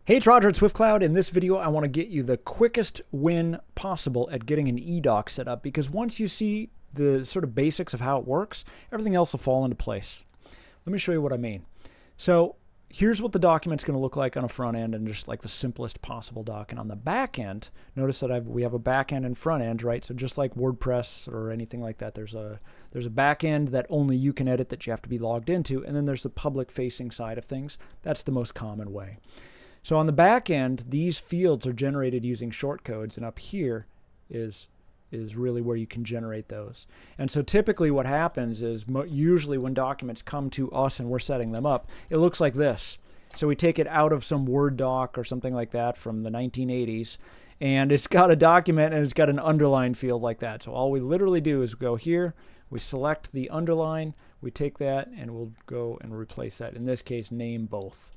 Hey, it's Roger at SwiftCloud. In this video, I want to get you the quickest win possible at getting an eDoc set up, because once you see the sort of basics of how it works, everything else will fall into place. Let me show you what I mean. So here's what the document's going to look like on a front end, and just like the simplest possible doc. And on the back end, notice that we have a back end and front end, right? So just like WordPress or anything like that, there's a back end that only you can edit, that you have to be logged into, and then there's the public facing side of things. That's the most common way. So on the back end, these fields are generated using shortcodes, and up here is really where you can generate those. And so typically what happens is usually when documents come to us and we're setting them up, it looks like this. So we take it out of some Word doc or something like that from the 1980s, and it's got a document and it's got an underline field like that. So all we literally do is go here, we select the underline, we take that and we'll go and replace that. In this case, name both.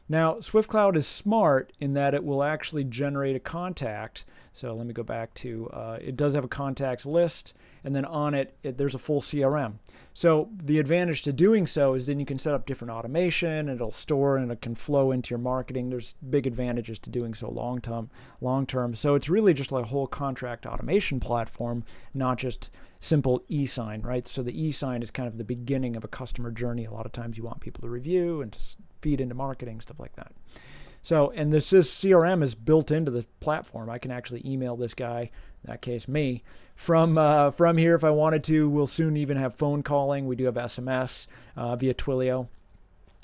Now, SwiftCloud is smart in that it will actually generate a contact. So let me go back to, it does have a contacts list, and then on it, there's a full CRM. So the advantage to doing so is then you can set up different automation, and it'll store and it can flow into your marketing. There's big advantages to doing so long term. So it's really just like a whole contract automation platform, not just simple e-sign, right? So the e-sign is kind of the beginning of a customer journey. A lot of times you want people to review and to feed into marketing, stuff like that. So, and this CRM is built into the platform. I can actually email this guy, in that case me, from here if I wanted to. We'll soon even have phone calling. We do have SMS via Twilio,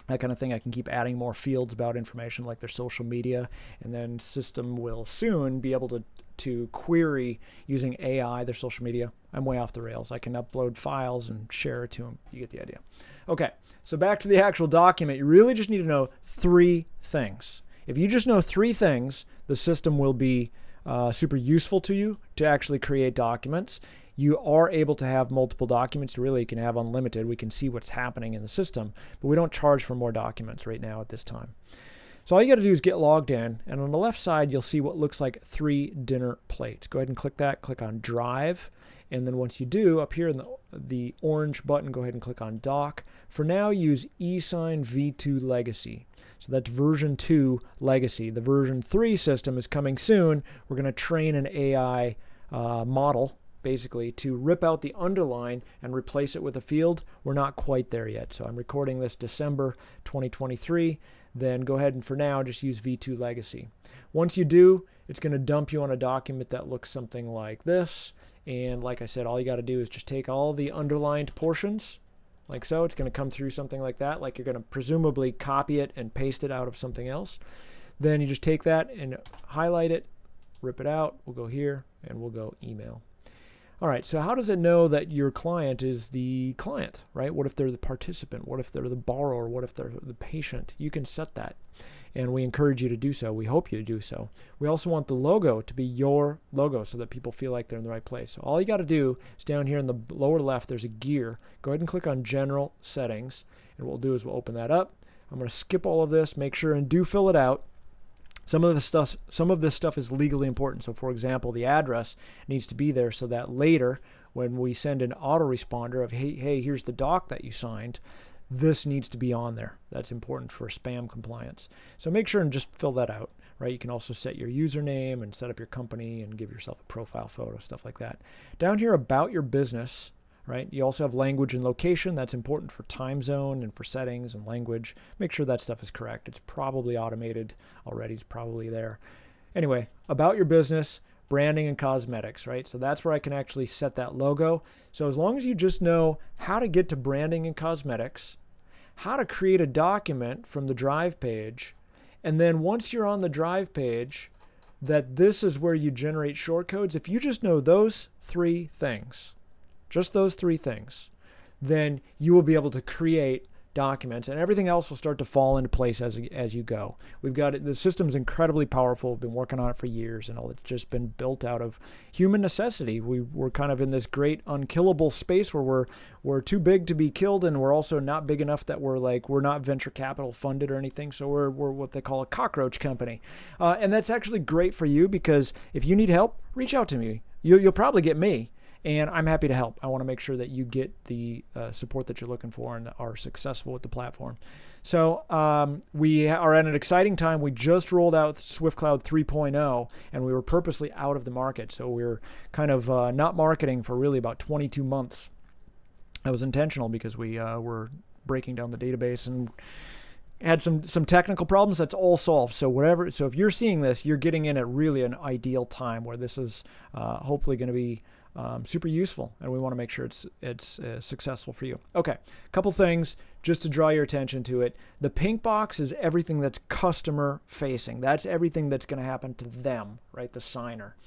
that kind of thing. I can keep adding more fields about information like their social media, and then system will soon be able to query using AI their social media. I'm way off the rails. I can upload files and share it to them. You get the idea. Okay, so back to the actual document. You really just need to know three things. If you just know three things, the system will be super useful to you to actually create documents. You are able to have multiple documents. Really, you can have unlimited. We can see what's happening in the system, but we don't charge for more documents right now at this time. So all you got to do is get logged in, and on the left side, you'll see what looks like 3 dinner plates. Go ahead and click that. Click on Drive, and then once you do, up here in the orange button, go ahead and click on Doc. For now, use eSign v2 Legacy. So that's version 2 Legacy. The version 3 system is coming soon. We're going to train an AI model, basically, to rip out the underline and replace it with a field. We're not quite there yet. So I'm recording this December 2023. Then go ahead and for now just use v2 Legacy. Once you do, it's going to dump you on a document that looks something like this. And like I said, all you got to do is just take all the underlined portions, like so. It's going to come through something like that, like you're going to presumably copy it and paste it out of something else. Then you just take that and highlight it, rip it out. We'll go here and we'll go email. All right, so how does it know that your client is the client, right? What if they're the participant? What if they're the borrower? What if they're the patient? You can set that, and we encourage you to do so. We hope you do so. We also want the logo to be your logo so that people feel like they're in the right place. So all you got to do is down here in the lower left, there's a gear. Go ahead and click on General Settings, and what we'll do is we'll open that up. I'm going to skip all of this. Make sure and do fill it out. Some of this stuff is legally important. So for example, the address needs to be there so that later when we send an autoresponder of, hey, here's the doc that you signed, this needs to be on there. That's important for spam compliance. So make sure and just fill that out, right? You can also set your username and set up your company and give yourself a profile photo, stuff like that. Down here, about your business, right? You also have language and location. That's important for time zone and for settings and language. Make sure that stuff is correct. It's probably automated already. It's probably there. Anyway, about your business, branding and cosmetics, right? So that's where I can actually set that logo. So as long as you just know how to get to branding and cosmetics, how to create a document from the Drive page, and then once you're on the Drive page, that this is where you generate shortcodes. If you just know those three things, just those three things, then you will be able to create documents, and everything else will start to fall into place as you go. We've got it. The system's incredibly powerful. We've been working on it for years, and it's just been built out of human necessity. We're kind of in this great unkillable space where we're too big to be killed, and we're also not big enough that we're not venture capital funded or anything. So we're what they call a cockroach company, and that's actually great for you, because if you need help, reach out to me. You'll probably get me. And I'm happy to help. I want to make sure that you get the support that you're looking for and are successful with the platform. So we are at an exciting time. We just rolled out SwiftCloud 3.0, and we were purposely out of the market. So we were kind of not marketing for really about 22 months. That was intentional because we were breaking down the database and had some technical problems. That's all solved. So if you're seeing this, you're getting in at really an ideal time where this is hopefully going to be super useful, and we want to make sure it's successful for you. Okay, a couple things just to draw your attention to it. The pink box is everything that's customer facing. That's everything that's going to happen to them, right? The signer.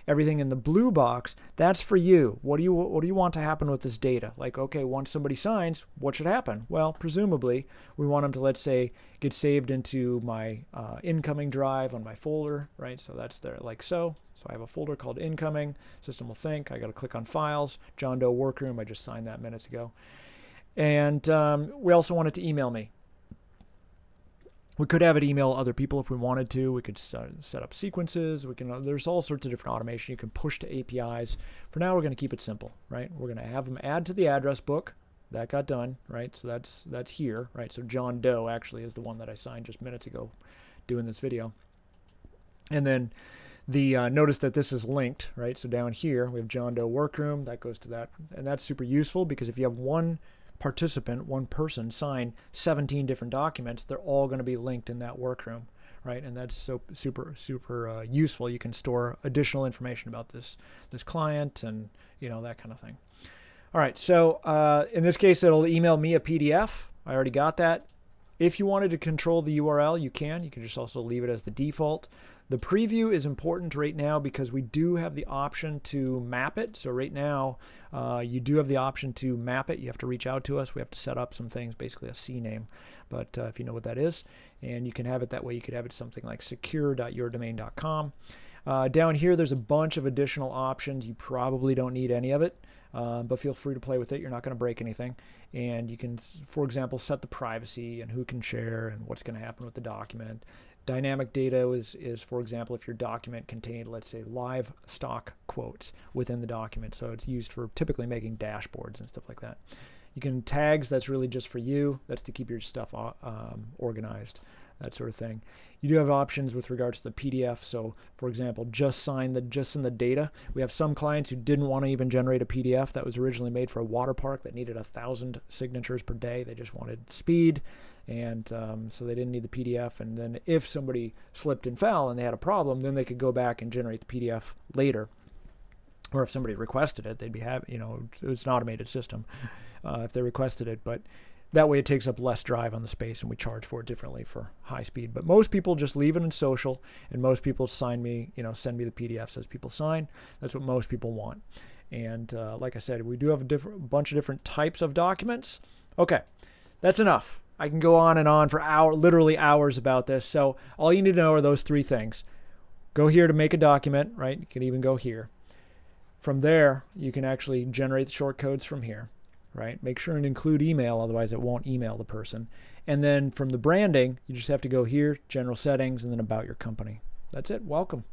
Everything in the blue box, that's for you. What do you want to happen with this data? Like, okay, once somebody signs, what should happen? Well, presumably, we want them to, let's say, get saved into my incoming drive on my folder, right? So that's there, like so. So I have a folder called incoming. System will think. I got to click on files. John Doe workroom. I just signed that minutes ago. And we also want it to email me. We could have it email other people if we wanted to. We could set up sequences. There's all sorts of different automation. You can push to APIs. For now, we're going to keep it simple, right? We're going to have them add to the address book. That got done, right? So that's here, right? So John Doe actually is the one that I signed just minutes ago doing this video. And then notice that this is linked, right? So down here, we have John Doe workroom. That goes to that. And that's super useful because if you have one participant, one person sign 17 different documents, they're all going to be linked in that workroom, right? And that's so super useful. You can store additional information about this client and that kind of thing. All right, so in this case, it'll email me a PDF. I already got that. If you wanted to control the URL, you can. You can just also leave it as the default. The preview is important right now because we do have the option to map it. So right now, you do have the option to map it. You have to reach out to us. We have to set up some things, basically a CNAME. But if you know what that is, and you can have it that way, you could have it something like secure.yourdomain.com. Down here, there's a bunch of additional options. You probably don't need any of it, but feel free to play with it. You're not going to break anything. And you can, for example, set the privacy and who can share and what's going to happen with the document. Dynamic data is, for example, if your document contained, let's say, live stock quotes within the document. So it's used for typically making dashboards and stuff like that. You can tags, that's really just for you. That's to keep your stuff organized, that sort of thing. You do have options with regards to the PDF. So, for example, just in the data. We have some clients who didn't want to even generate a PDF that was originally made for a water park that needed 1,000 signatures per day. They just wanted speed. And so they didn't need the PDF. And then if somebody slipped and fell and they had a problem, then they could go back and generate the PDF later. Or if somebody requested it, they'd be happy. It was an automated system if they requested it. But that way it takes up less drive on the space, and we charge for it differently for high speed. But most people just leave it in social, and most people send me the PDFs as people sign. That's what most people want. And like I said, we do have a bunch of different types of documents. Okay, that's enough. I can go on and on for literally hours about this. So all you need to know are those three things. Go here to make a document, right? You can even go here. From there, you can actually generate the shortcodes from here, right? Make sure and include email, otherwise it won't email the person. And then from the branding, you just have to go here, general settings, and then about your company. That's it. Welcome.